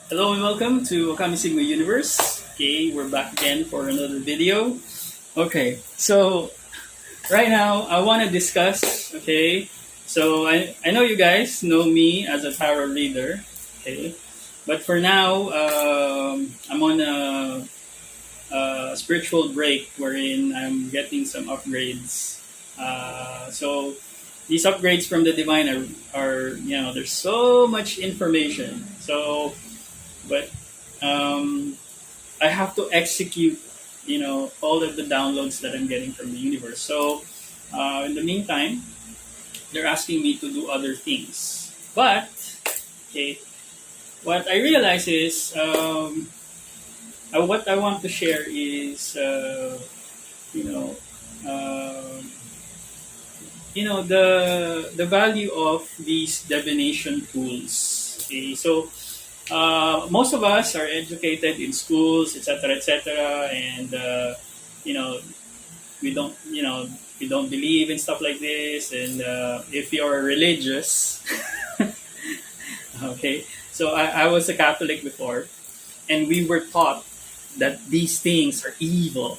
Hello and welcome to ôKAMI Sigma Universe. Okay, we're back again for another video. Okay, so right now I want to discuss. Okay, so I know you guys know me as a tarot reader. Okay, but for now I'm on a spiritual break wherein I'm getting some upgrades. So these upgrades from the divine are there's so much information. But I have to execute, all of the downloads that I'm getting from the universe. So in the meantime, they're asking me to do other things. But okay, what I realize is what I want to share is you know um the value of these divination tools. Okay, so most of us are educated in schools, etc., etc., and you know we don't we don't believe in stuff like this. And if you're religious, okay, so I was a Catholic before, and we were taught that these things are evil.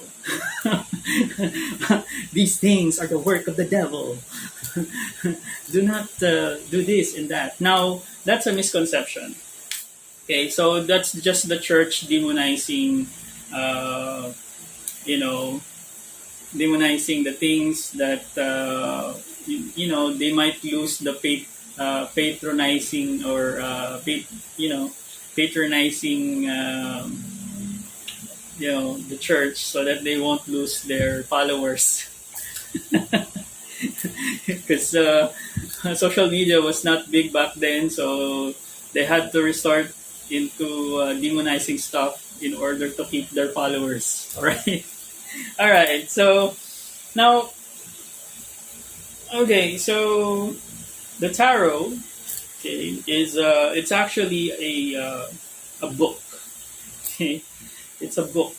These things are the work of the devil. Do not do this and that. Now that's a misconception. Okay, so that's just the church demonizing, uh, you know, demonizing the things that they might lose the patronizing or patronizing the church so that they won't lose their followers because social media was not big back then, so they had to resort into demonizing stuff in order to keep their followers. All right, all right. So now, okay, so the tarot, okay, is it's actually a book. Okay, it's a book.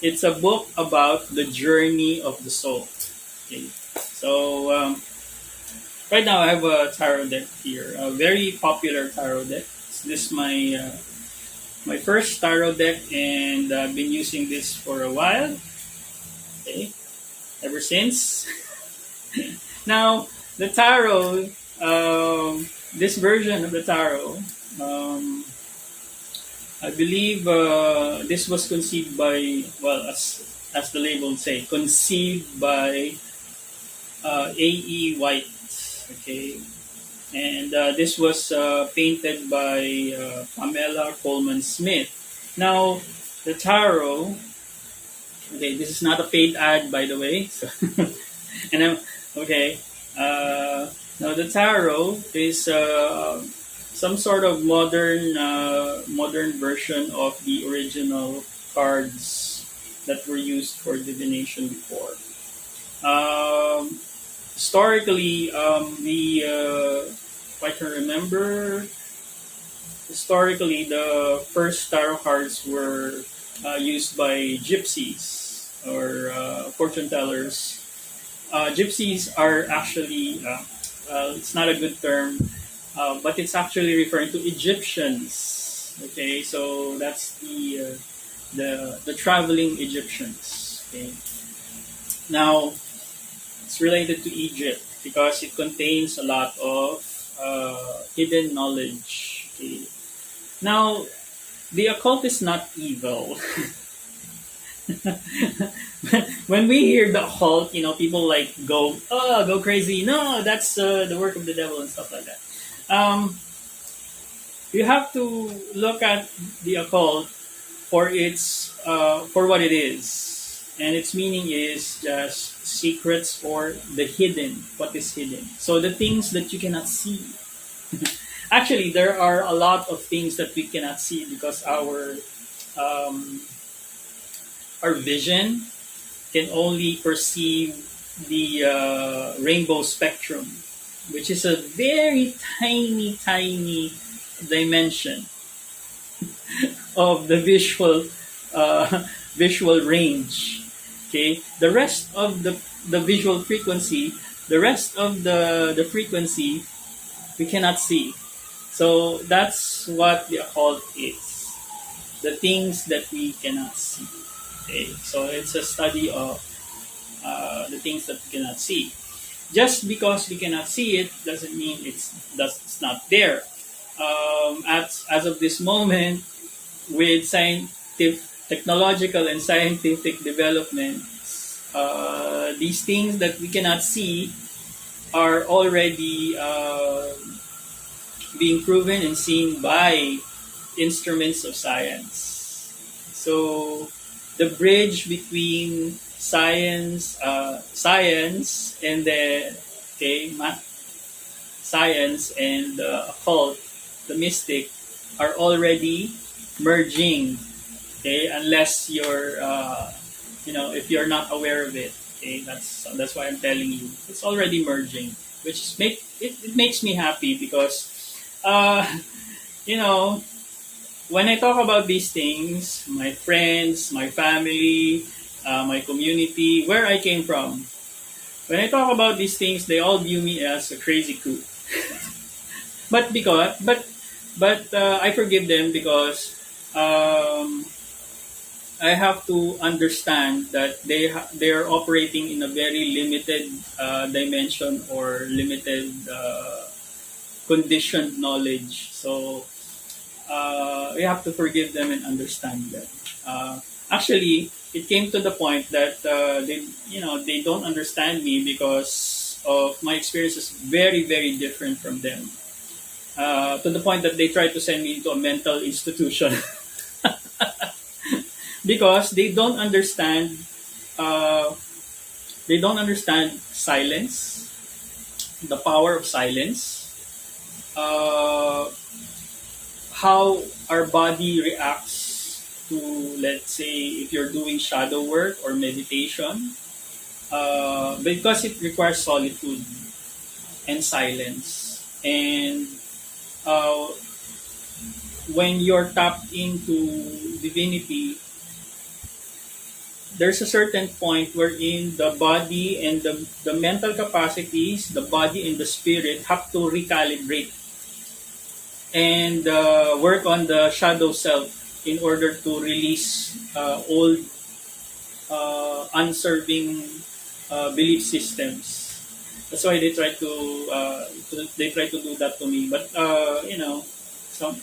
It's a book about the journey of the soul. Okay, so right now I have a tarot deck here, a very popular tarot deck. This is my first tarot deck, and I've been using this for a while. Okay, ever since. Now the tarot, this version of the tarot, I believe this was conceived by, well, as the label say, conceived by A.E. Waite. Okay, and this was painted by Pamela Coleman Smith. Now, the tarot. Okay, this is not a paid ad, by the way. So, and I'm okay. Now, the tarot is some sort of modern version of the original cards that were used for divination before. Um, Historically, if I can remember, historically the first tarot cards were used by gypsies or fortune tellers. Gypsies are actually, it's not a good term, but it's actually referring to Egyptians. Okay, so that's the traveling Egyptians. Okay, now it's related to Egypt because it contains a lot of hidden knowledge. Okay. Now, the occult is not evil. When we hear the occult, people like go crazy. No, that's the work of the devil and stuff like that. Um, you have to look at the occult for what it is, and its meaning is just secrets or the hidden. What is hidden? So the things that you cannot see. Actually, there are a lot of things that we cannot see because um, our vision can only perceive the rainbow spectrum, which is a very tiny dimension of the visual range. Okay, the rest of the visual frequency, the rest of the frequency we cannot see. So that's what the occult is. The things that we cannot see. Okay, so it's a study of the things that we cannot see. Just because we cannot see it doesn't mean it's not there. As of this moment, with scientific, technological, and scientific development, these things that we cannot see are already being proven and seen by instruments of science. So the bridge between science and the science and the occult, the mystic, are already merging. Okay, unless you're if you're not aware of it. Okay, that's why I'm telling you it's already merging, which is it makes me happy because uh, you know when I talk about these things, my friends, my family, my community, where I came from, when I talk about these things, they all view me as a crazy coot. But I forgive them because um, I have to understand that they are operating in a very limited dimension or limited conditioned knowledge. So you have to forgive them and understand them. Actually, it came to the point that they don't understand me because of my experience is very very different from them. To the point that they try to send me into a mental institution because uh, they don't understand silence, the power of silence, uh, how our body reacts to, let's say, if you're doing shadow work or meditation, because it requires solitude and silence. And uh, when you're tapped into divinity, there's a certain point wherein the body and the mental capacities, the body and the spirit have to recalibrate and work on the shadow self in order to release old unserving belief systems. That's why they try to do that to me. But some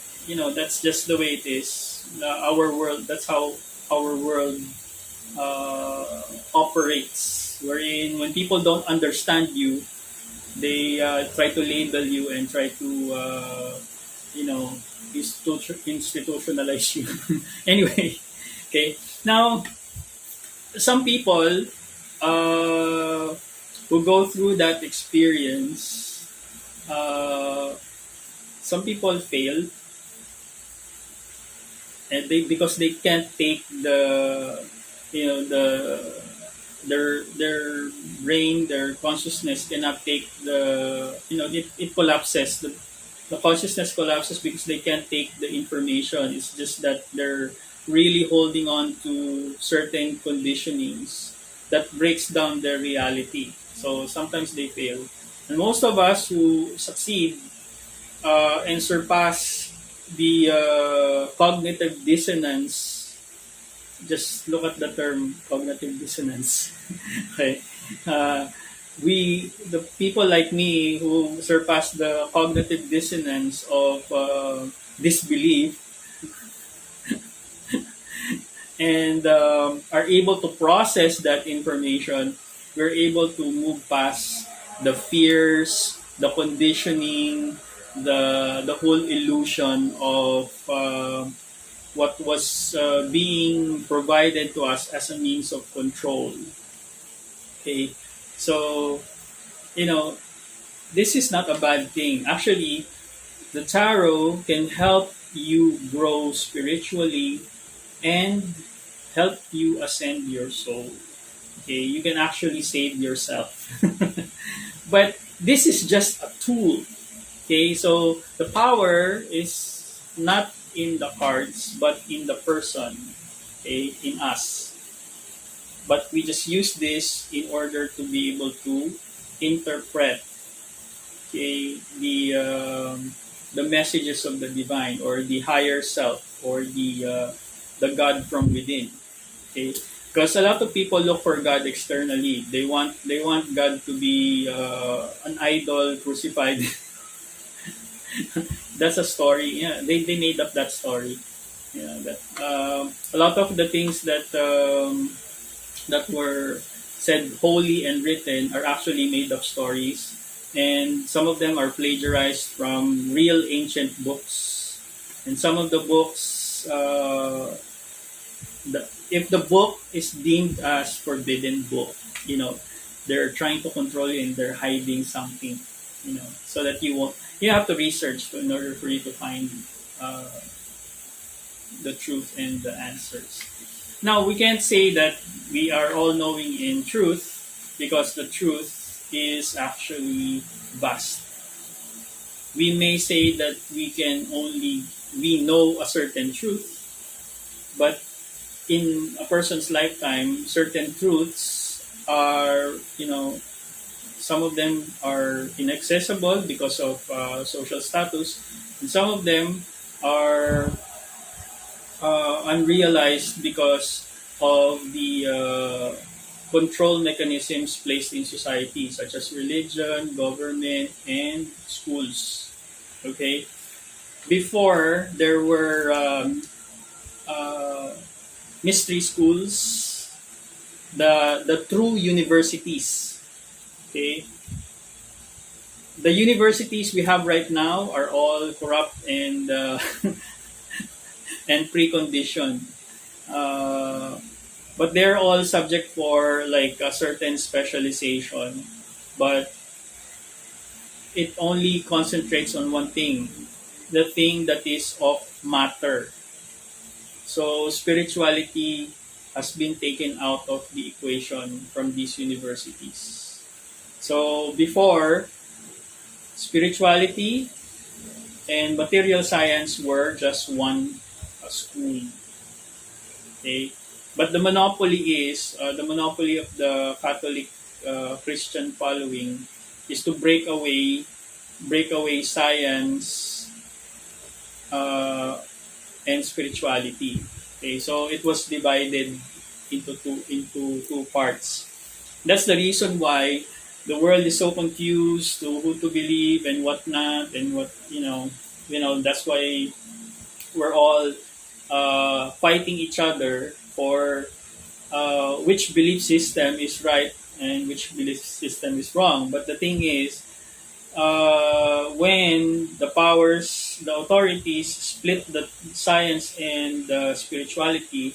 that's just the way it is. Our world. That's how our world operates. Wherein when people don't understand you, they try to label you and try to you know institutionalize you. Anyway, okay. Now, some people uh, who go through that experience, uh, some people fail, and they because they can't take the their brain, their consciousness cannot take it collapses. The consciousness collapses because they can't take the information. It's just that they're really holding on to certain conditionings that breaks down their reality. So sometimes they fail. And most of us who succeed and surpass the cognitive dissonance, just look at the term cognitive dissonance. Okay. Uh, the people like me who surpass the cognitive dissonance of disbelief and are able to process that information, we're able to move past the fears, the conditioning, the whole illusion of what was being provided to us as a means of control. Okay, so you know this is not a bad thing. Actually, the tarot can help you grow spiritually and help you ascend your soul. Okay, you can actually save yourself. But this is just a tool. Okay, so the power is not in the cards, but in the person, okay, in us. But we just use this in order to be able to interpret, okay, the messages of the divine or the higher self or the God from within. Okay, because a lot of people look for God externally. They want God to be an idol crucified. That's a story. Yeah, they made up that story. Yeah, that a lot of the things that were said holy and written are actually made up stories, and some of them are plagiarized from real ancient books. And some of the books, if the book is deemed as forbidden book, they're trying to control you and they're hiding something, so that you won't. You have to research in order for you to find uh, the truth and the answers. Now, we can't say that we are all knowing in truth because the truth is actually vast. We may say that we know a certain truth, but in a person's lifetime, certain truths are, some of them are inaccessible because of social status, and some of them are unrealized because of the control mechanisms placed in society, such as religion, government, and schools. Okay? Before, there were mystery schools, the true universities. Okay? The universities we have right now are all corrupt and and preconditioned. Uh, but they're all subject for like a certain specialization, but it only concentrates on one thing, the thing that is of matter. So spirituality has been taken out of the equation from these universities. So before, spirituality and material science were just one school. Okay, but the monopoly of the Catholic Christian following is to break away science and spirituality. Okay, so it was divided into two parts. That's the reason why the world is so confused to who to believe and what not, and what that's why we're all fighting each other for which belief system is right and which belief system is wrong. But the thing is, when the authorities split the science and the spirituality,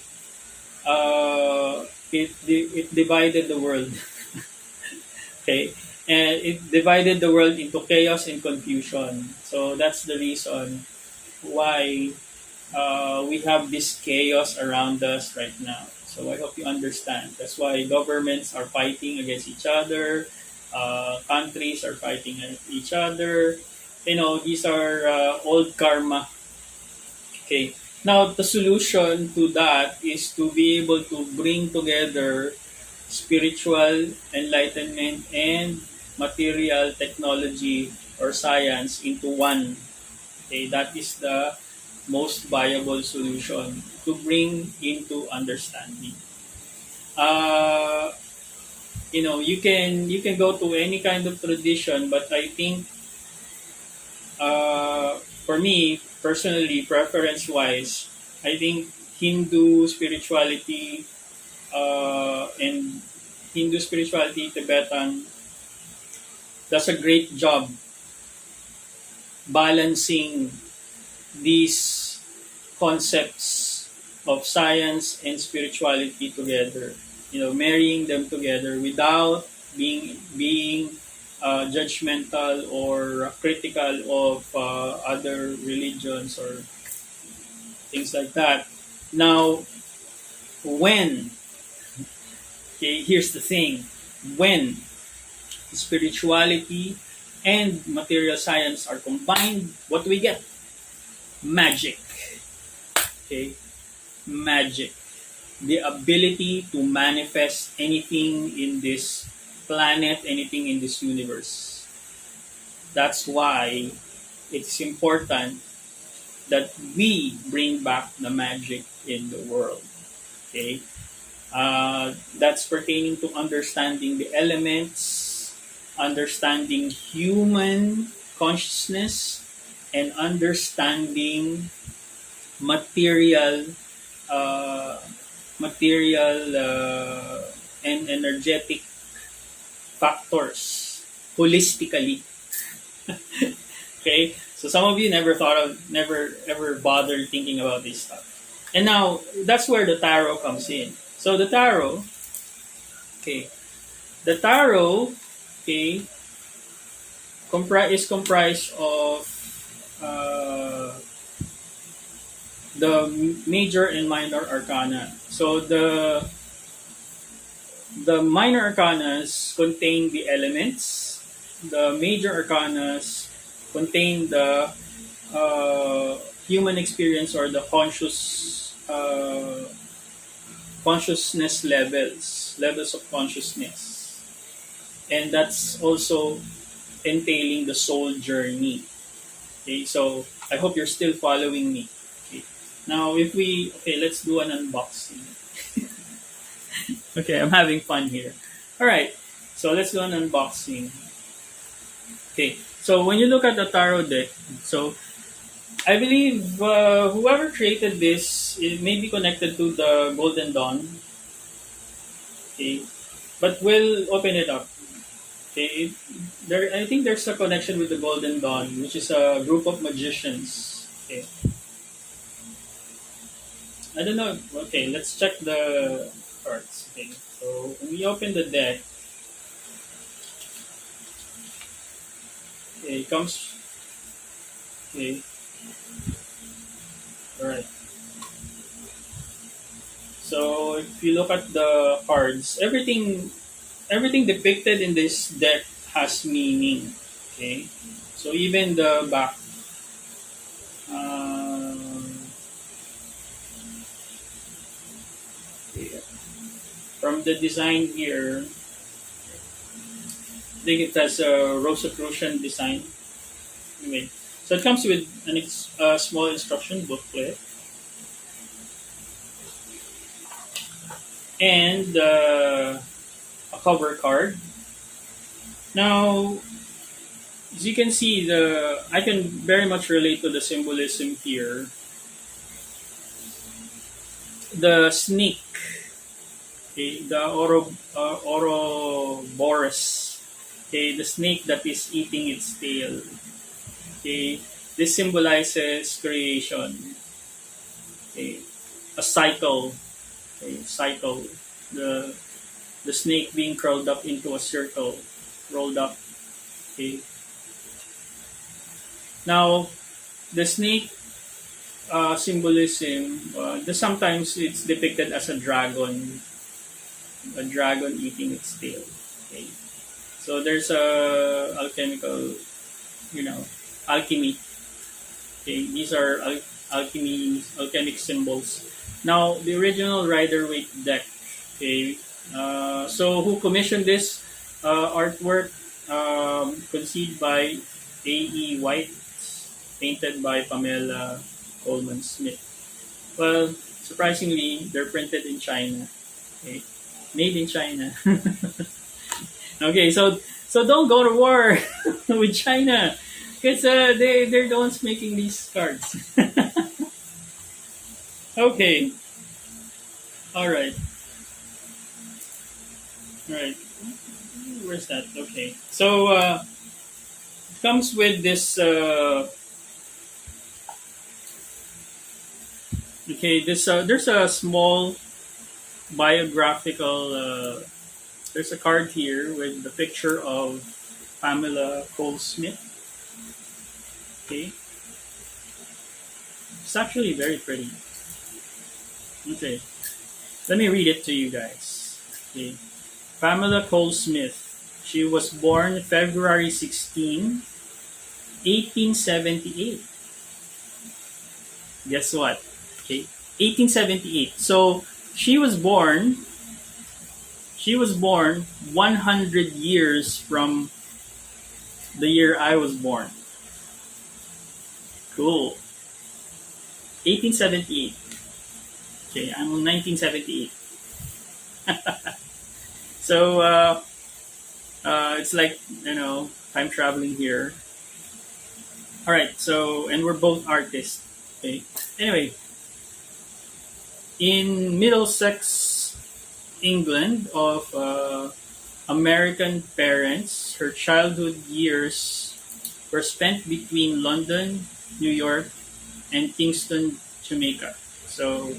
it divided the world. Okay, and it divided the world into chaos and confusion. So that's the reason why we have this chaos around us right now. So I hope you understand. That's why governments are fighting against each other. Countries are fighting against each other. These are old karma. Okay. Now, the solution to that is to be able to bring together spiritual enlightenment and material technology or science into one. Okay, that is the most viable solution to bring into understanding. Uh, you can go to any kind of tradition, but I think for me personally, preference wise, I think Hindu spirituality and Hindu spirituality Tibetan does a great job balancing these concepts of science and spirituality together. Marrying them together without being judgmental or critical of other religions or things like that. Now, when here's the thing: when spirituality and material science are combined, what do we get? Magic. Okay, magic. The ability to manifest anything in this planet, anything in this universe. That's why it's important that we bring back the magic in the world. Okay, that's pertaining to understanding the elements, understanding human consciousness, and understanding material, uh, material and energetic factors holistically. Okay, so some of you never ever bothered thinking about this stuff, and now that's where the tarot comes in. So the tarot, okay, the tarot, okay, is comprised of uh, the major and minor arcana. So the minor arcanas contain the elements. The major arcanas contain the human experience or the consciousness levels of consciousness, and that's also entailing the soul journey. Okay, so I hope you're still following me. Okay. Now, if we let's do an unboxing. Okay, I'm having fun here. All right, so let's do an unboxing. Okay, so when you look at the tarot deck, so I believe whoever created this, it may be connected to the Golden Dawn. Okay, but we'll open it up. Okay, I think there's a connection with the Golden Dawn, which is a group of magicians. Okay, I don't know. Okay, let's check the cards. Okay, so when we open the deck, okay, it comes. Okay, all right. So if you look at the cards, everything depicted in this deck has meaning. Okay, so even the back, okay, from the design here, I think it has a Rosicrucian design. Anyway, so it comes with a small instruction booklet and a cover card. Now, as you can see, I can very much relate to the symbolism here. The snake, okay, the Ouroboros, okay, the snake that is eating its tail. Okay, this symbolizes creation. Okay, a cycle. Okay, cycle. The the snake being curled up into a circle, rolled up. Okay. Now, the snake symbolism, sometimes it's depicted as a dragon eating its tail. Okay. So there's a alchemical, alchemy. Okay, these are alchemic symbols. Now, the original Rider-Waite deck. Okay, so who commissioned this artwork? Conceived by A.E. Waite, painted by Pamela Coleman Smith. Well, surprisingly, they're printed in China. Okay, made in China. Okay, so don't go to war with China because they're the ones making these cards. Okay, all right, all right. Where's that? Okay, so it comes with this. Okay, there's a small biographical. There's a card here with the picture of Pamela Cole Smith. Okay, it's actually very pretty. Okay, let me read it to you guys. Okay, Pamela Cole Smith. She was born February 16, 1878. Guess what? Okay, 1878. So she was born 100 years from the year I was born. Cool. 1878. Okay, I'm 1978. So it's like, time traveling here. All right. So, and we're both artists. Okay. Anyway, in Middlesex, England, of American parents, her childhood years were spent between London, New York, and Kingston, Jamaica. So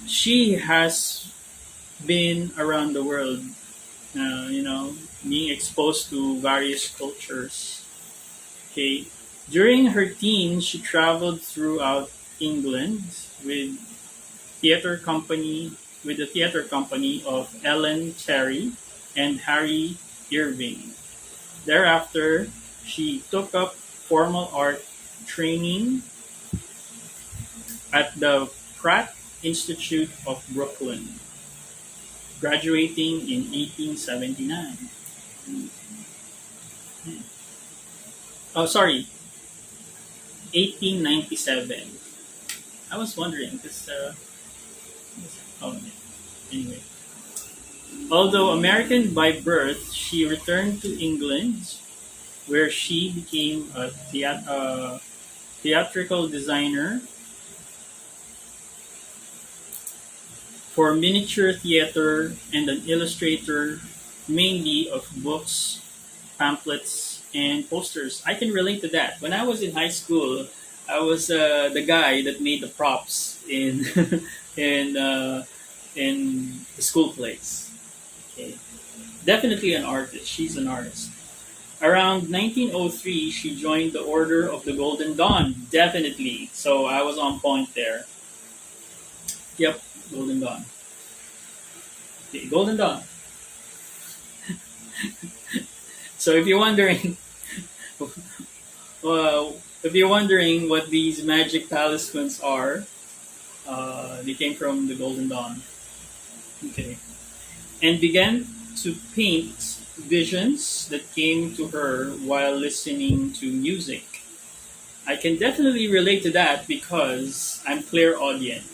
she has been around the world, being exposed to various cultures. Okay. During her teens, she traveled throughout England with theater company with the theater company of Ellen Terry and Harry Irving. Thereafter, she took up formal art training at the Pratt Institute of Brooklyn, graduating in 1879. Oh, sorry, 1897. I was wondering because oh, anyway. Although American by birth, she returned to England, where she became a theatrical designer for miniature theater and an illustrator, mainly of books, pamphlets, and posters. I can relate to that. When I was in high school, I was the guy that made the props in in in the school plays. Okay. Definitely an artist. She's an artist. Around 1903, she joined the Order of the Golden Dawn. Definitely. So I was on point there. Yep, Golden Dawn. Okay, Golden Dawn. So if you're wondering, well, if you're wondering what these magic talismans are, they came from the Golden Dawn. Okay, and began to paint visions that came to her while listening to music. I can definitely relate to that because I'm clairaudient.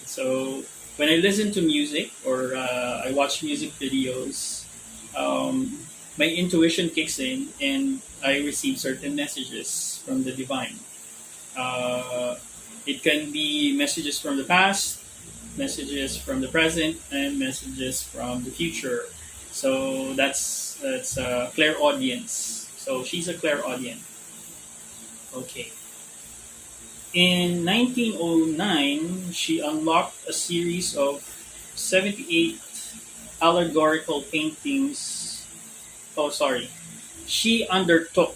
So when I listen to music or I watch music videos, um, my intuition kicks in and I receive certain messages from the divine. Uh, it can be messages from the past, messages from the present, and messages from the future. So that's clairaudience. So she's a clairaudient. Okay. In 1909, she unlocked a series of 78 allegorical paintings. Oh, sorry. She undertook.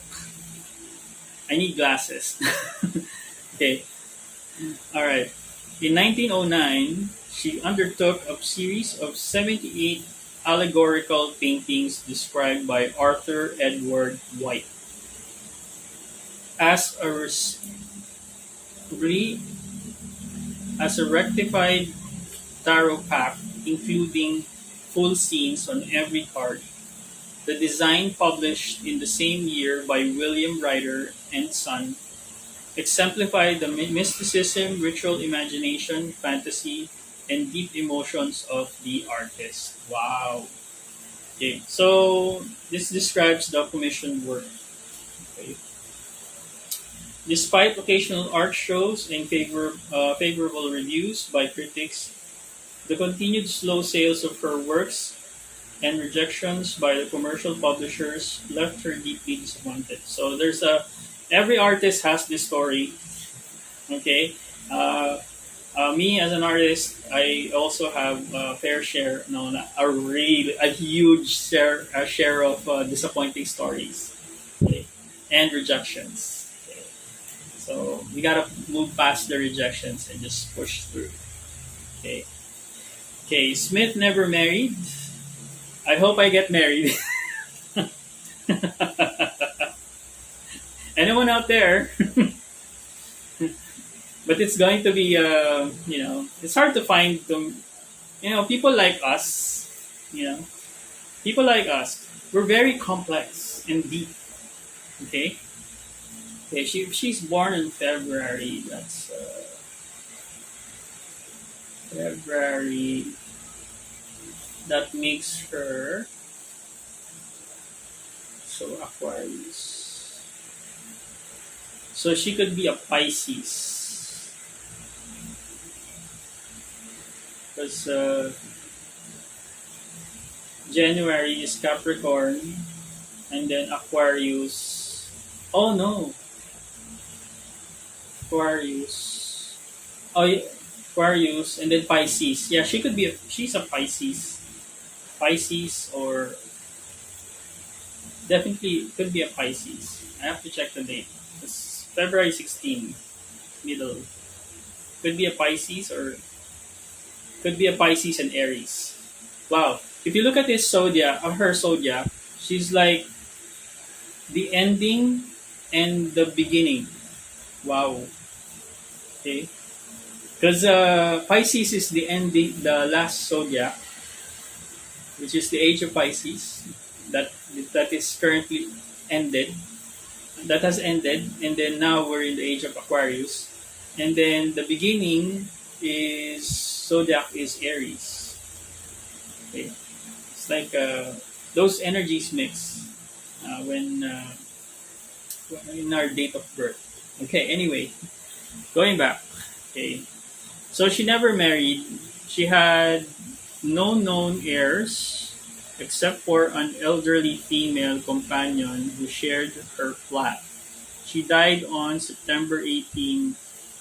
I need glasses. Okay. All right. In 1909, she undertook a series of 78 allegorical paintings described by Arthur Edward White as a re- as a rectified tarot pack, including full scenes on every card. The design, published in the same year by William Ryder and Son, exemplified the mysticism, ritual imagination, fantasy, and deep emotions of the artist. Wow. Okay, so this describes the commissioned work. Okay. Despite occasional art shows and favorable reviews by critics, the continued slow sales of her works and rejections by the commercial publishers left her deeply disappointed. So there's a every artist has this story. Okay, me as an artist, I also have a fair share, no, not a huge share of disappointing stories, okay, and rejections. Okay. So we gotta move past the rejections and just push through. Okay. Okay. Smith never married. I hope I get married. Anyone out there? But it's going to be, it's hard to find them. People like us. People like us. We're very complex and deep. Okay. Okay, she's born in February. That's February. That makes her so Aquarius. So she could be a Pisces because January is Capricorn and then Aquarius. Oh no, Aquarius. Oh yeah, Aquarius and then Pisces. Yeah, she could be. She's a Pisces. Pisces or definitely could be a Pisces. I have to check the date. It's February 16, middle. Could be a Pisces or could be a Pisces and Aries. Wow. If you look at this zodiac, her zodiac, she's like the ending and the beginning. Wow. Okay. Because Pisces is the ending, the last zodiac, which is the age of Pisces. That that is currently ended. That has ended, and then now we're in the age of Aquarius, and then the beginning is zodiac is Aries. Okay. It's like those energies mix when in our date of birth. Okay. Anyway, going back. Okay. So she never married. She had no known heirs except for an elderly female companion who shared her flat. She died on September 18,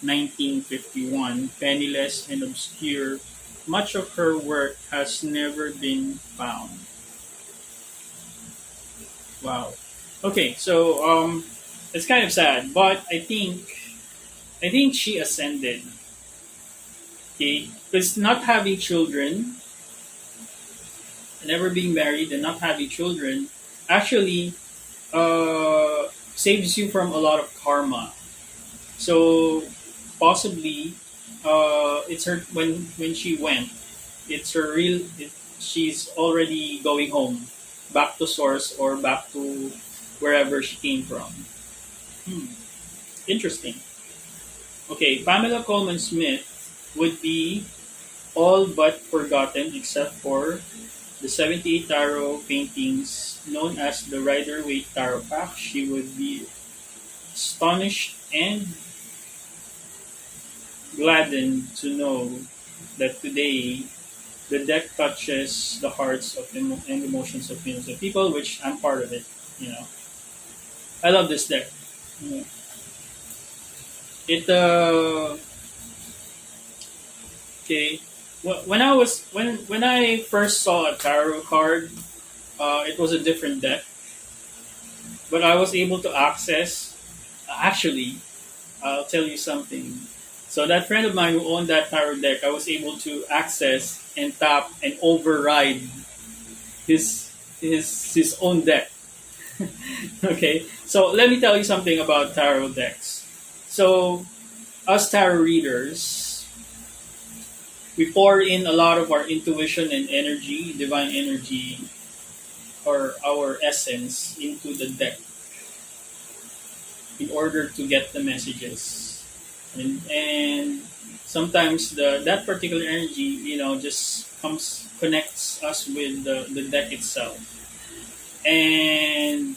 1951, penniless and obscure. Much of her work has never been found. Wow. Okay, so it's kind of sad, but I think she ascended. Okay, because not having children, never being married, and not having children, actually saves you from a lot of karma. So possibly, it's her when she went. It's her real. She's already going home, back to source or back to wherever she came from. Hmm. Interesting. Okay, Pamela Coleman Smith would be all but forgotten except for the 78 tarot paintings known as the Rider Waite Tarot Pack. She would be astonished and gladdened to know that today the deck touches the hearts of and emotions of millions of people, which I'm part of it. You know, I love this deck. You know, it okay. When I was when I first saw a tarot card, it was a different deck, but I was able to access. Actually, I'll tell you something. So that friend of mine who owned that tarot deck, I was able to access and tap and override his own deck. Okay, so let me tell you something about tarot decks. So us tarot readers, we pour in a lot of our intuition and energy, divine energy, or our essence into the deck in order to get the messages. And sometimes that particular energy, just connects us with the deck itself. And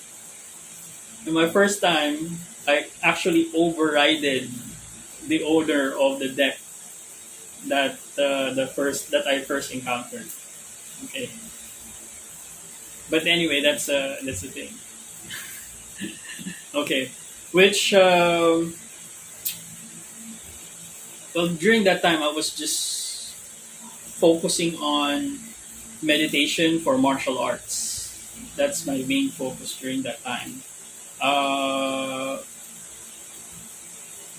in my first time, I actually overrided the owner of the deck that I first encountered. Okay, but anyway, that's the thing. Okay, which well, during that time I was just focusing on meditation for martial arts. That's my main focus during that time. Uh,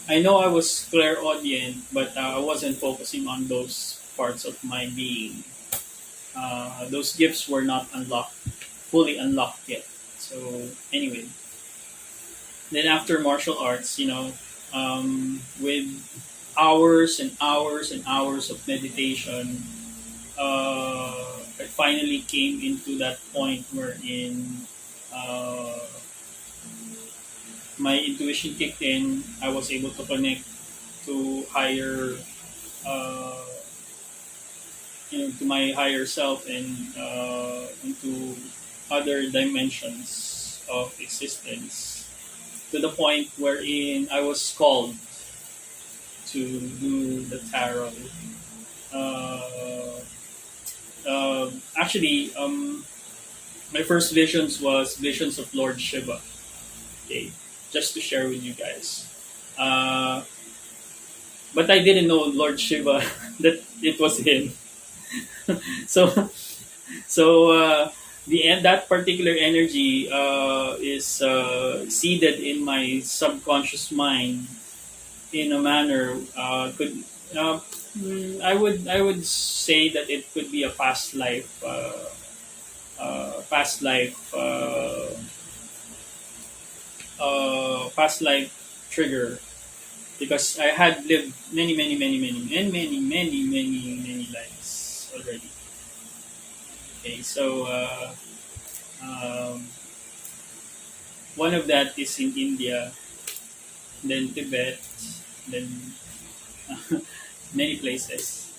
I know I was clairaudient, but I wasn't focusing on those parts of my being. Those gifts were not unlocked, fully unlocked yet. So anyway, then after martial arts, with hours and hours and hours of meditation, I finally came into that point wherein my intuition kicked in. I was able to connect to higher, uh, to my higher self, and into other dimensions of existence, to the point wherein I was called to do the tarot. Uh, Actually, my first visions was visions of Lord Shiva. Okay, just to share with you guys. Uh, but I didn't know Lord Shiva that it was him. So the that particular energy is seeded in my subconscious mind in a manner could I would say that it could be a past life past life trigger, because I had lived many lives already. Okay, so um, one of that is in India, then Tibet, then many places,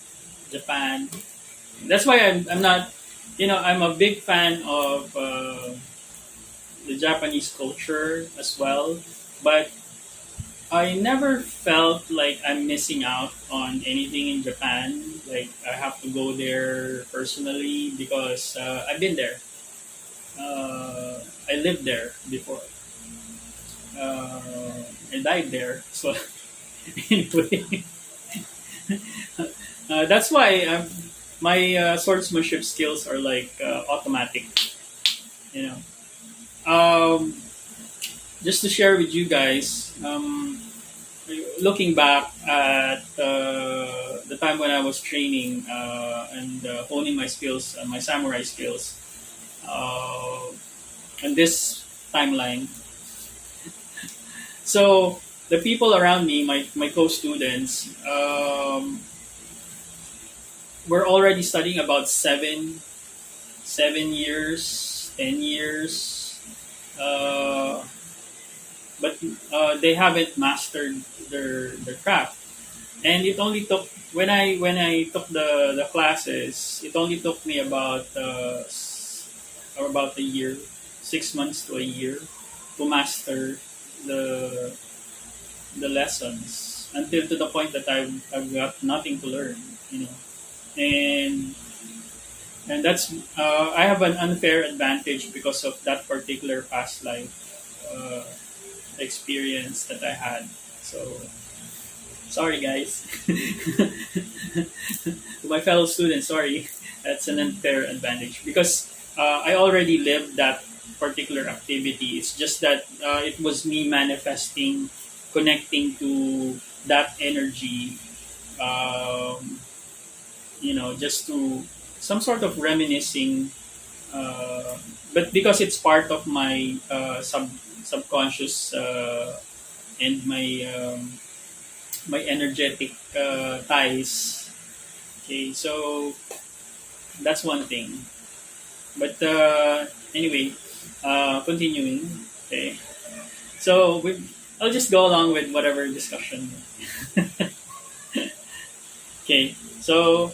Japan. That's why I'm not, I'm a big fan of the Japanese culture as well, but I never felt like I'm missing out on anything in Japan. Like I have to go there personally because I've been there. I lived there before. I died there. So anyway, that's why my swordsmanship skills are like automatic. You know, um, just to share with you guys. Looking back at the time when I was training and honing my skills, my samurai skills, uh, and this timeline. So the people around me, my co-students, were already studying about 7 years, 10 years. Uh, but they haven't mastered their craft. And it only took when I took the classes, it only took me about a year, 6 months to a year, to master the the lessons, until to the point that I've got nothing to learn, you know, and that's I have an unfair advantage because of that particular past life experience that I had. So sorry, guys. To my fellow students, sorry. That's an unfair advantage because I already lived that particular activity. It's just that it was me manifesting, connecting to that energy, um, just to some sort of reminiscing. Uh, but because it's part of my subconscious and my energetic ties. Okay, so that's one thing. But anyway, continuing. Okay, so I'll just go along with whatever discussion. Okay, so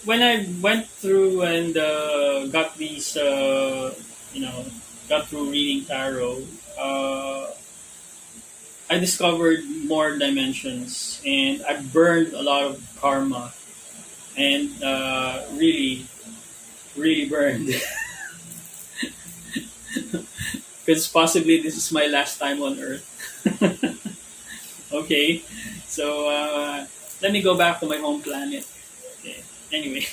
when I went through and got these, got through reading tarot, I discovered more dimensions, and I burned a lot of karma, and really, really burned. Because possibly this is my last time on Earth. Okay, so let me go back to my home planet. Okay. Anyway,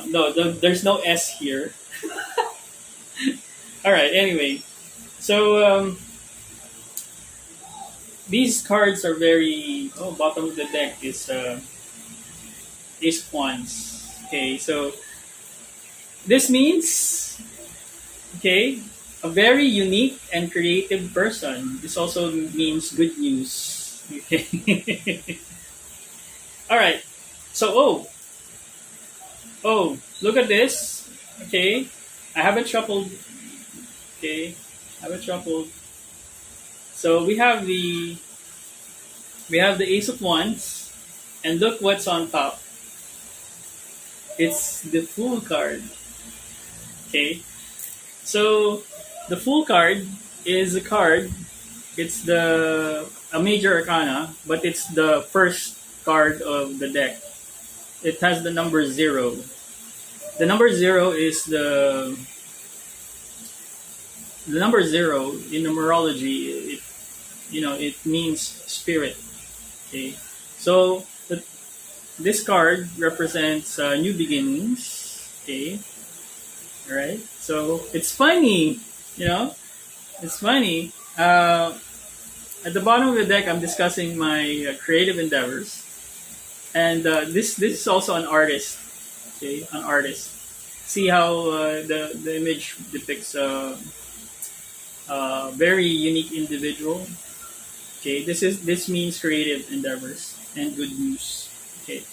no, there's no S here. All right. Anyway, so these cards are very. Oh, bottom of the deck is wands. Okay, so this means, okay, a very unique and creative person. This also means good news. Okay. All right. So, oh, look at this. Okay. I haven't shuffled. Okay, I haven't shuffled. So we have the Ace of Wands, and look what's on top. It's the Fool card. Okay, so the Fool card is a card. It's a major arcana, but it's the first card of the deck. It has the number 0. The number 0 is the number 0 in numerology. It means spirit. Okay, so this card represents new beginnings. Okay, all right. So it's funny, you know, it's funny. At the bottom of the deck, I'm discussing my creative endeavors, and this is also an artist. Okay, an artist. See how the image depicts a very unique individual. Okay, this means creative endeavors and good news. Okay,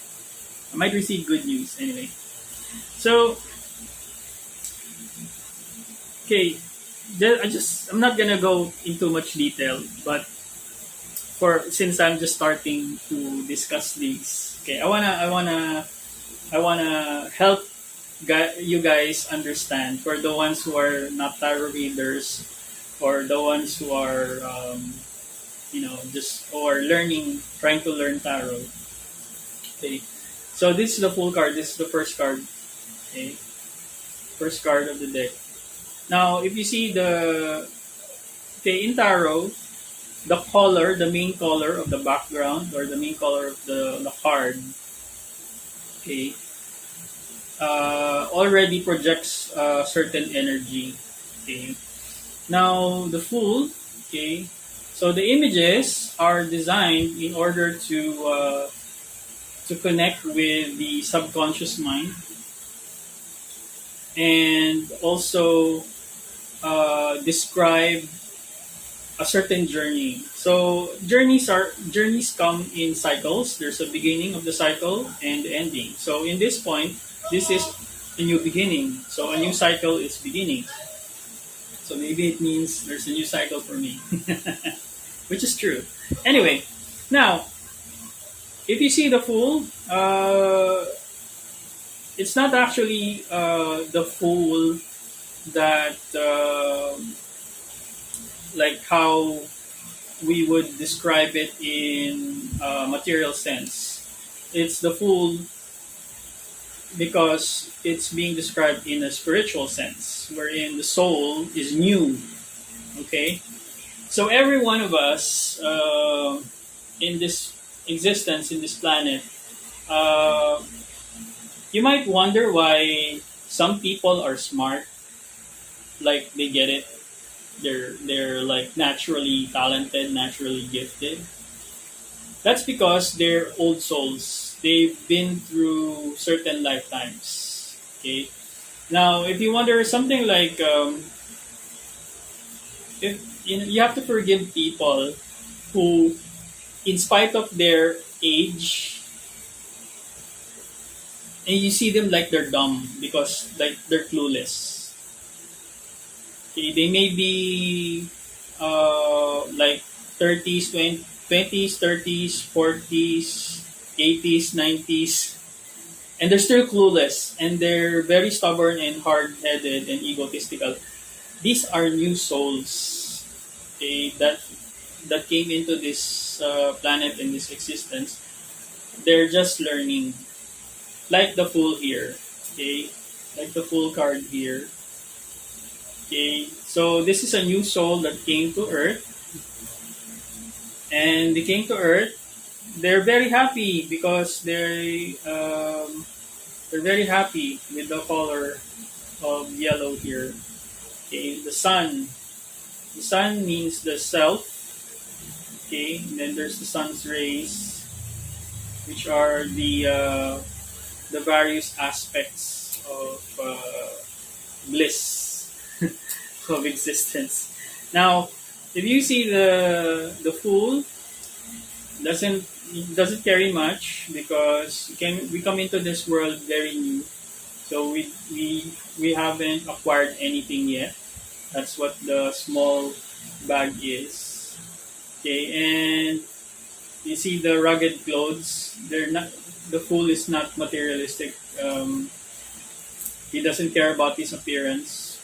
I might receive good news anyway. So, okay, I'm not gonna go into much detail, but since I'm just starting to discuss these, okay, I wanna help you guys understand, for the ones who are not tarot readers, or the ones who are just or trying to learn tarot. Okay, so this is the full card. This is the first card. Okay, first card of the deck. Now, if you see in tarot, the main color of the background, or the main color of the card, okay, already projects a certain energy. Okay, now the Fool. Okay, so the images are designed in order to connect with the subconscious mind, and also describe a certain journey. So journeys come in cycles. There's a beginning of the cycle and the ending. So in this point, this is a new beginning. So a new cycle is beginning. So maybe it means there's a new cycle for me, which is true. Anyway, now if you see the Fool, it's not actually the Fool that like how we would describe it in material sense. It's the Fool because it's being described in a spiritual sense, wherein the soul is new. Okay, so every one of us in this existence, in this planet, you might wonder why some people are smart, like they get it. They're like naturally talented, naturally gifted. That's because they're old souls. They've been through certain lifetimes. Okay. Now, if you wonder something like, if you have to forgive people who, in spite of their age, and you see them like they're dumb because like they're clueless. Okay, they may be like 30s, 20s, 30s, 40s, 80s, 90s, and they're still clueless, and they're very stubborn and hard-headed and egotistical. These are new souls, okay, that came into this planet and this existence. They're just learning, like the Fool here, okay, like the Fool card here. Okay, so this is a new soul that came to Earth, and they came to Earth. They're very happy because they're very happy with the color of yellow here. Okay, the sun. The sun means the self. Okay, and then there's the sun's rays, which are the various aspects of bliss of existence. Now, if you see the Fool, doesn't carry much because we come into this world very new. So we haven't acquired anything yet. That's what the small bag is. Okay, and you see the rugged clothes. They're not. The fool is not materialistic. He doesn't care about his appearance.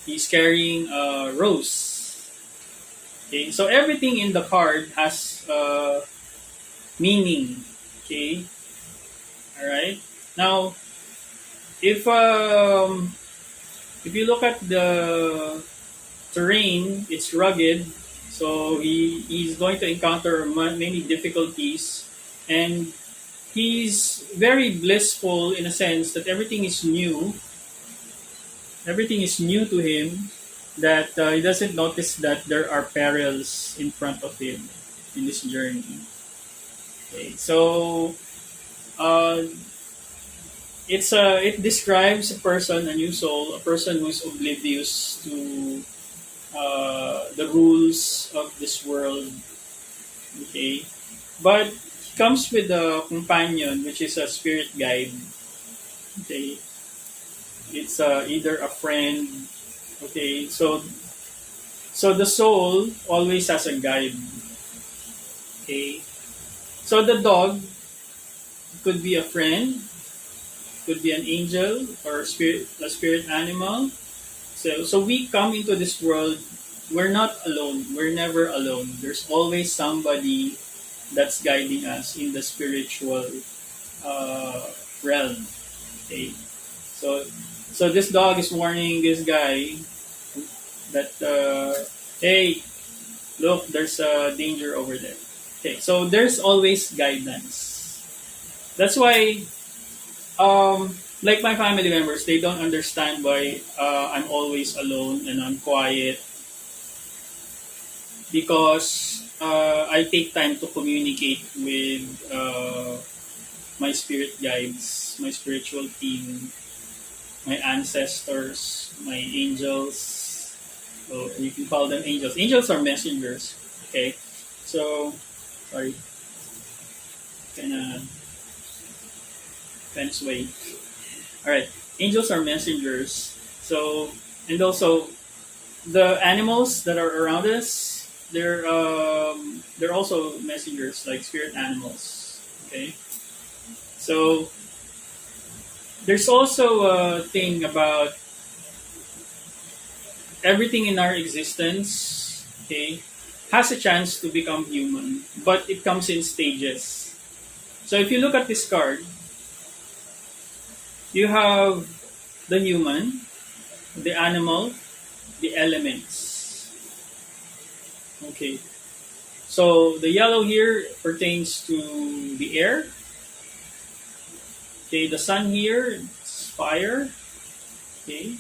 He's carrying a rose. Okay, so everything in the card has meaning. Okay, all right. Now, if um, if you look at the terrain, it's rugged, so he's going to encounter many difficulties, and he's very blissful in a sense that everything is new. Everything is new to him. That he doesn't notice that there are perils in front of him in this journey. Okay, so uh, it describes a person, a new soul, a person who is oblivious to the rules of this world. Okay, but he comes with a companion, which is a spirit guide. Okay, it's either a friend. Okay, so the soul always has a guide. Okay, so the dog could be a friend, could be an angel or a spirit animal. So we come into this world. We're not alone. We're never alone. There's always somebody that's guiding us in the spiritual uh, realm. Okay, so so this dog is warning this guy that hey, look, there's a danger over there. Okay, so there's always guidance. That's why like my family members, they don't understand why I'm always alone and I'm quiet because I take time to communicate with my spirit guides, my spiritual team, my ancestors, my angels. So you can call them angels. Angels are messengers. Okay, so sorry, kind of sway. All right, angels are messengers. So and also the animals that are around us, they're also messengers like spirit animals. Okay, so there's also a thing about everything in our existence. Okay, has a chance to become human, but it comes in stages. So if you look at this card, you have the human, the animal, the elements. Okay. So the yellow here pertains to the air. Okay, the sun here is fire. Okay.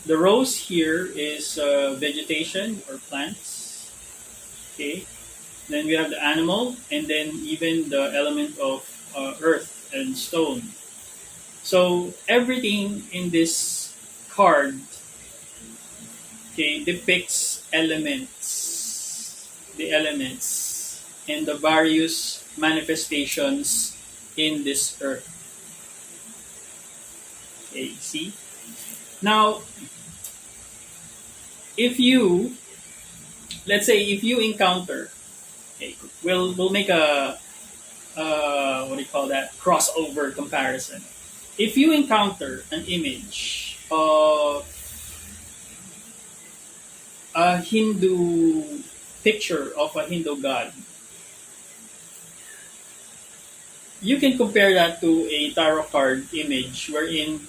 The rose here is vegetation or plants. Okay. Then we have the animal and then even the element of earth and stone. So everything in this card, okay, depicts the elements, and the various manifestations in this earth. Okay, see? Now, if you, let's say, if you encounter, okay, we'll make a, what do you call that, crossover comparison. If you encounter an image of a Hindu picture of a Hindu god, you can compare that to a tarot card image wherein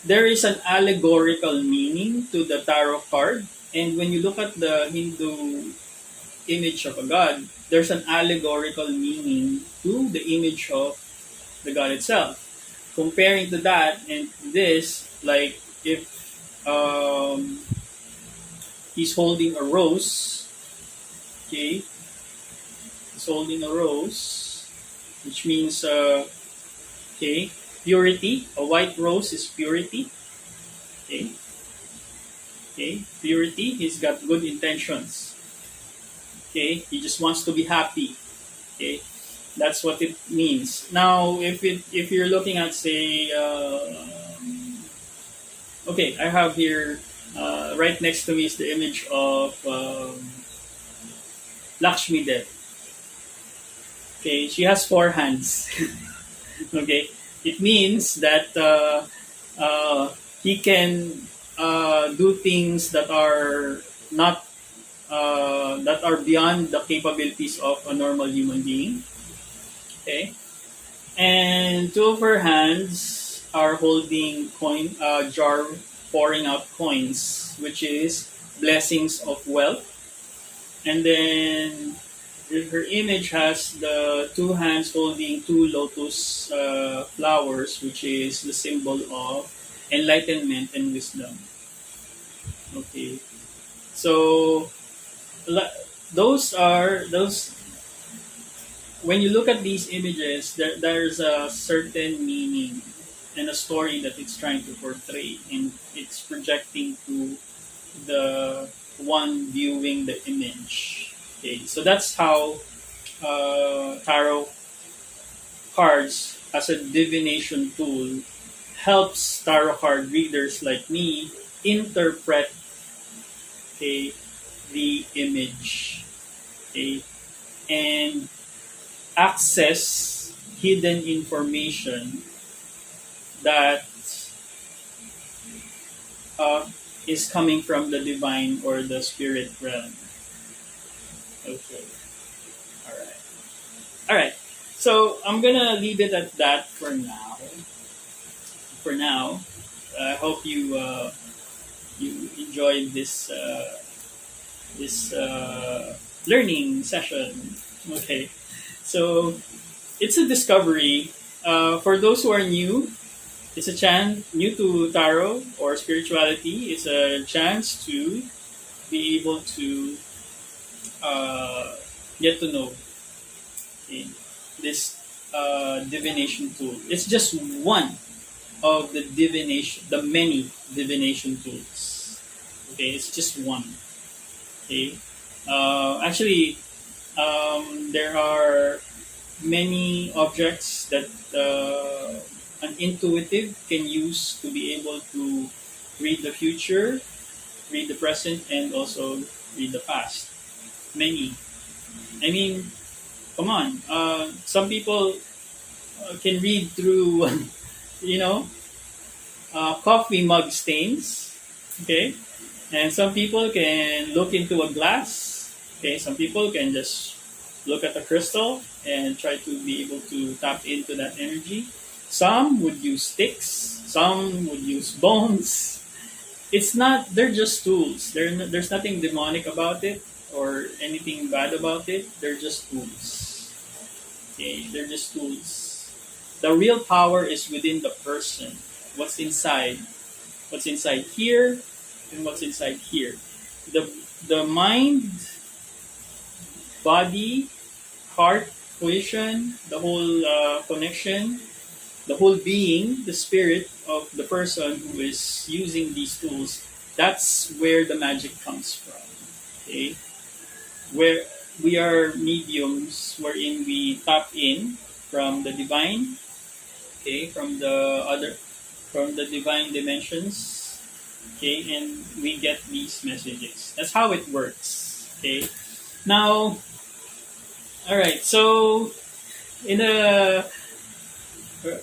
there is an allegorical meaning to the tarot card. And when you look at the Hindu image of a god, there's an allegorical meaning to the image of the god itself. Comparing to that and this, like if he's holding a rose, okay, he's holding a rose, which means okay, purity. A white rose is purity. Okay, okay, purity. He's got good intentions. Okay, he just wants to be happy. Okay, That's what it means. Now, if you're looking at, say, okay, I have here right next to me is the image of Lakshmi Dev. Okay, she has four hands. Okay, it means that he can do things that are not that are beyond the capabilities of a normal human being. Okay, and two of her hands are holding coin jar, pouring out coins, which is blessings of wealth. And then her image has the two hands holding two lotus flowers, which is the symbol of enlightenment and wisdom. Okay, so those are those. When you look at these images, there's a certain meaning and a story that it's trying to portray, and it's projecting to the one viewing the image. Okay, so that's how tarot cards as a divination tool helps tarot card readers like me interpret, okay, the image, okay, and access hidden information that uh, is coming from the divine or the spirit realm. Okay, all right, all right. So I'm gonna leave it at that for now. For now, I hope you enjoyed this learning session. Okay, so it's a discovery. For those who are new, it's a chance new to tarot or spirituality. It's a chance to be able to uh, get to know, okay, this divination tool. It's just one of the many divination tools. Okay, it's just one. Okay, actually, there are many objects that an intuitive can use to be able to read the future, read the present, and also read the past. Many. I mean, come on. Some people can read through, you know, coffee mug stains. Okay, and some people can look into a glass. Okay, some people can just look at a crystal and try to be able to tap into that energy. Some would use sticks. Some would use bones. It's not. They're just tools. There's nothing demonic about it or anything bad about it. They're just tools. Okay, they're just tools. The real power is within the person. What's inside? What's inside here, and what's inside here. The mind, body, heart, cohesion, the whole connection, the whole being, the spirit of the person who is using these tools. That's where the magic comes from. Okay, where we are mediums, wherein we tap in from the divine, okay, from the divine dimensions, okay, and we get these messages. That's how it works. Okay, now, all right. So, in the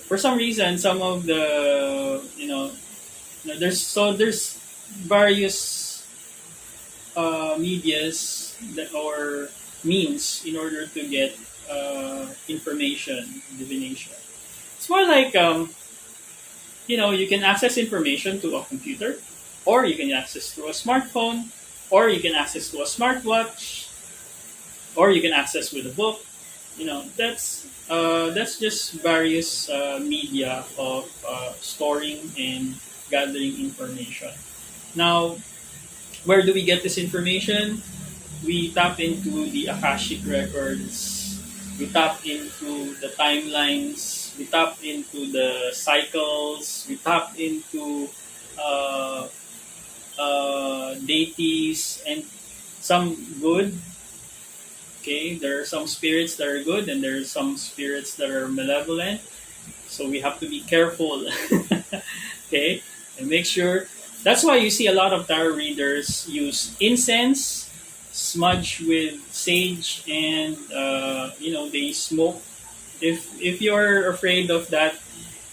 for some reason, some of the there's various medias that, or means in order to get information, divination. It's more like you can access information to a computer, or you can access through a smartphone, or you can access to a smartwatch, or you can access with a book. That's just various media of storing and gathering information. Now, where do we get this information? We tap into the Akashic records. We tap into the timelines. We tap into the cycles. We tap into uh, deities and some good Okay, there are some spirits that are good, and there are some spirits that are malevolent. So we have to be careful. Okay, and make sure. That's why you see a lot of tarot readers use incense, smudge with sage, and they smoke. If you're afraid of that,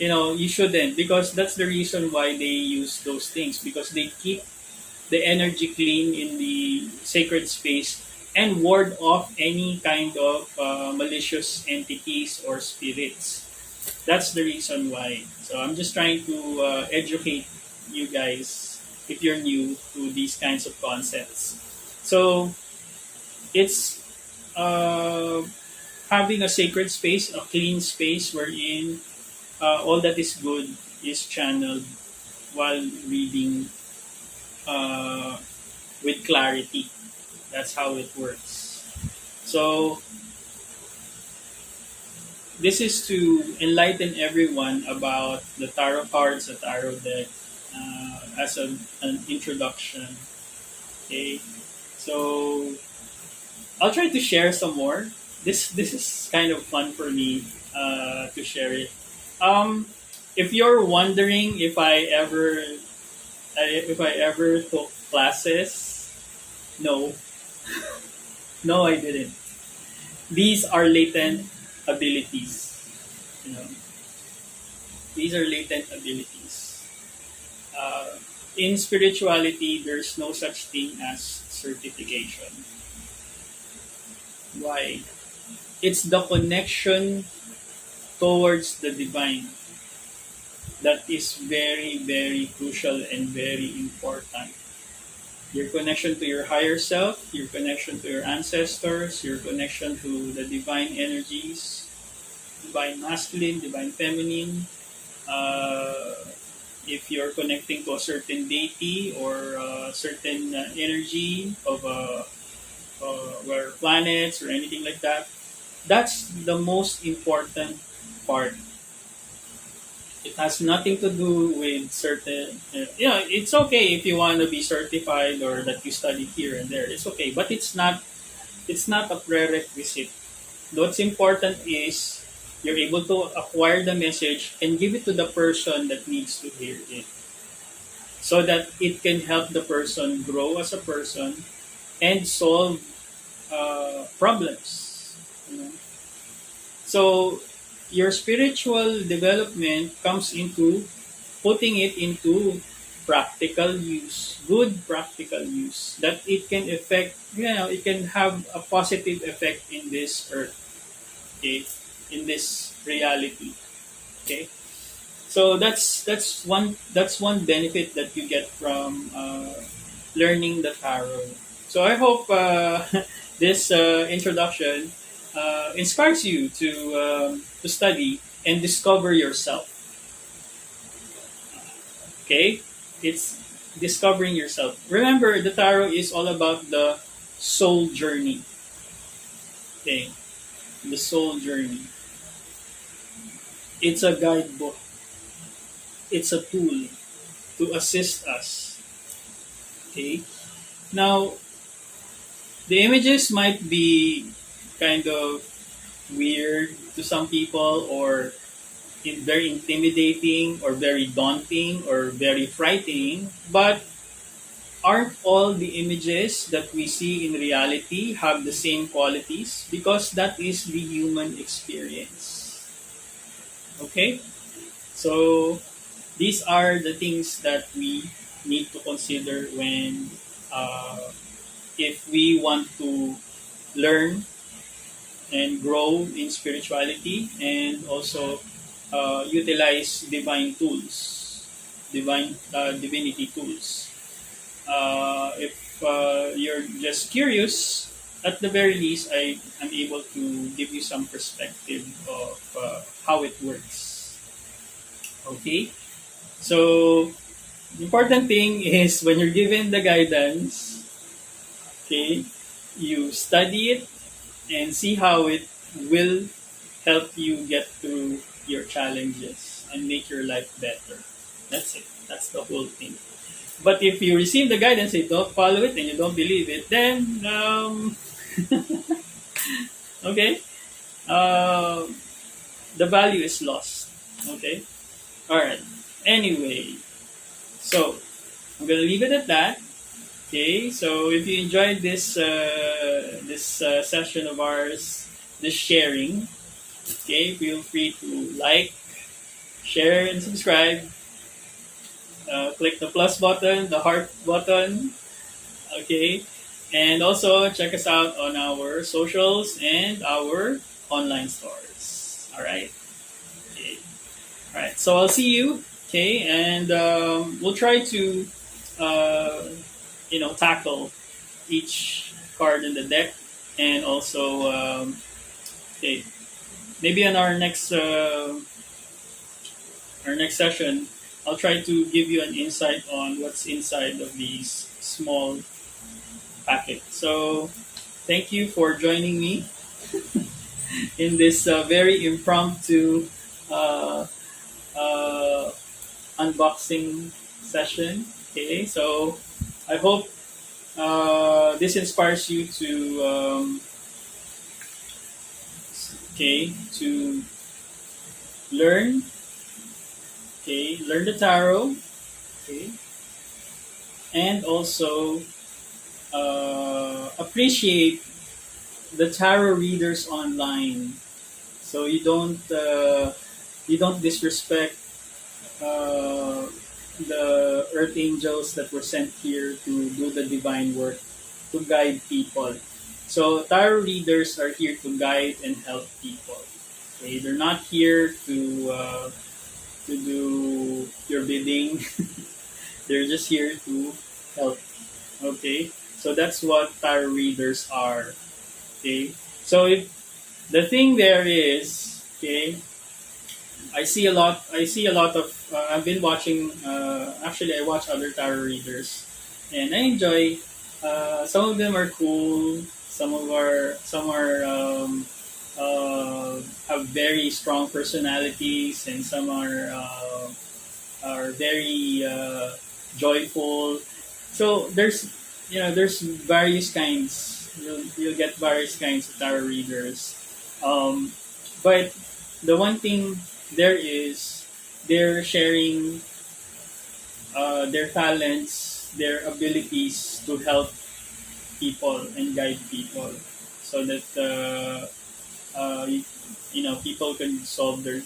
you shouldn't, because that's the reason why they use those things, because they keep the energy clean in the sacred space and ward off any kind of malicious entities or spirits. That's the reason why. So I'm just trying to educate you guys if you're new to these kinds of concepts. So it's uh, having a sacred space, a clean space wherein all that is good is channeled while reading uh, with clarity. That's how it works. So this is to enlighten everyone about the tarot cards, the tarot deck, as an introduction. Okay, so I'll try to share some more. This is kind of fun for me to share it. Um, if you're wondering if I ever took classes, no, no, I didn't. These are latent abilities. You know, these are latent abilities. Uh, in spirituality, there's no such thing as certification. Why? It's the connection towards the divine that is very, very crucial and very important. Your connection to your higher self, your connection to your ancestors, your connection to the divine energies, divine masculine, divine feminine. Uh, if you're connecting to a certain deity or a certain energy of where planets or anything like that, that's the most important part. It has nothing to do with certain. It's okay if you want to be certified or that you study here and there. It's okay, but it's not. It's not a prerequisite. What's important is you're able to acquire the message and give it to the person that needs to hear it, so that it can help the person grow as a person and solve problems. You know? So your spiritual development comes into putting it into practical use, good practical use, that it can affect, it can have a positive effect in this earth, okay, in this reality, okay. So that's one benefit that you get from learning the tarot. So I hope this introduction inspires you to study and discover yourself. Okay, it's discovering yourself. Remember, the tarot is all about the soul journey. Okay, the soul journey. It's a guidebook. It's a tool to assist us. Okay. Now, the images might be kind of weird to some people, or very intimidating, or very daunting, or very frightening, but aren't all the images that we see in reality have the same qualities? Because that is the human experience. Okay? So, these are the things that we need to consider when, if we want to learn and grow in spirituality, and also utilize divine tools, divinity tools. If you're just curious, at the very least, I'm able to give you some perspective of how it works. Okay? So, the important thing is when you're given the guidance, okay, you study it and see how it will help you get through your challenges and make your life better. That's it. That's the whole thing. But if you receive the guidance and you don't follow it and you don't believe it, then Okay, uh, the value is lost. Okay, all right. Anyway, so I'm gonna leave it at that. Okay, so if you enjoyed this session of ours, this sharing, okay, feel free to like, share, and subscribe. Click the plus button, the heart button, okay, and also check us out on our socials and our online stores. All right, okay, all right. So I'll see you, okay, and we'll try to, uh, tackle each card in the deck, and also, okay, maybe in our next session, I'll try to give you an insight on what's inside of these small packets. So, thank you for joining me in this very impromptu uh, uh, unboxing session. Okay, so I hope this inspires you to to learn. Okay, learn the tarot. Okay, and also appreciate the tarot readers online. So you don't disrespect uh, the earth angels that were sent here to do the divine work, to guide people. So tarot readers are here to guide and help people. Okay, they're not here to do your bidding. They're just here to help. Okay, so that's what tarot readers are. Okay, so if the thing there is, okay, I see a lot of. I've been watching. Actually, I watch other tarot readers, and I enjoy. Some of them are cool. Some are have very strong personalities, and some are very joyful. So there's various kinds. You'll get various kinds of tarot readers. But the one thing there is they're sharing their talents, their abilities to help people and guide people, so that people can solve their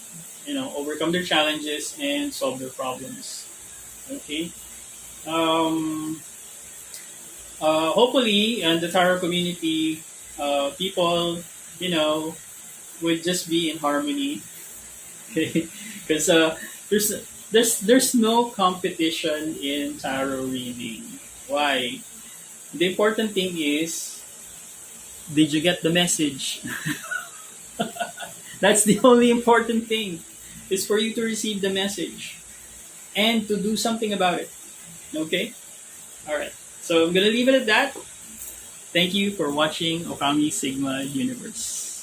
overcome their challenges and solve their problems. Okay. Um, Hopefully, in the tarot community, people you know would just be in harmony. Okay, because there's no competition in tarot reading. Why? The important thing is, did you get the message? That's the only important thing, is for you to receive the message and to do something about it. Okay? Alright. So I'm gonna leave it at that. Thank you for watching ôKAMI Sigma Universe.